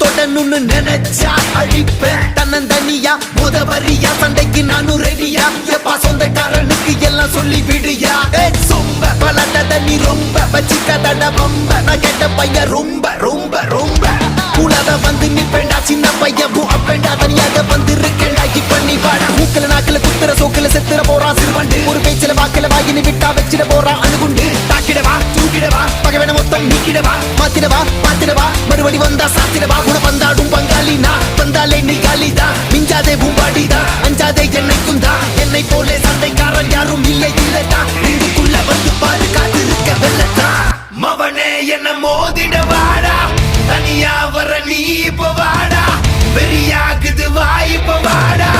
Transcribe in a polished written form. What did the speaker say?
தொடணும்னு நினைச்சா அழிப்பேன் தன்னந்தனியா முதவரியா சண்டைக்கு நானும் ரெடியா எப்பா சொந்தக்காரனுக்கு எல்லாம் சொல்லி விடுயா சொம்ப பலட்டத நீ ரொம்ப வச்சிக்கதட ரொம்ப நான் கேட்ட பையன் ரொம்ப ரொம்ப ரொம்ப கூடாத வந்து நிப்பேண்டா சின்ன பையன் பூ அப்பேண்டா தனியாக வந்து இருக்கேண்டா இப்ப நீ வாடா மூக்கல நாக்கல குத்துற சோக்கல செத்துற போறான் சிறுவண்டு ஒரு பேச்சில வாக்கல வாயினி விட்டா வச்சிட போறான் அணுகுண்டு தாக்கிடவா தூக்கிடவா பகவன மொத்தம் நீக்கிடவா மாத்திடவா மாத்திடவா மறுபடி வந்தா சாத்திடவா உன வந்தாடும் பங்காளி நான் வந்தாலே நீ காலிதா மிஞ்சாதே பூம்பாடிதா அஞ்சாதே என்னைக்கும் தான் என்னை போலே சண்டைக்காரன் யாரும் இல்லை இல்லதா இதுக்குள்ள வந்து பாரு காத்திருக்க வெள்ளத்தா மவனே என்ன மோதிட வாடா தனியா வர நீ இப்ப வாடா வெறியாகுது வா இப்ப வாடா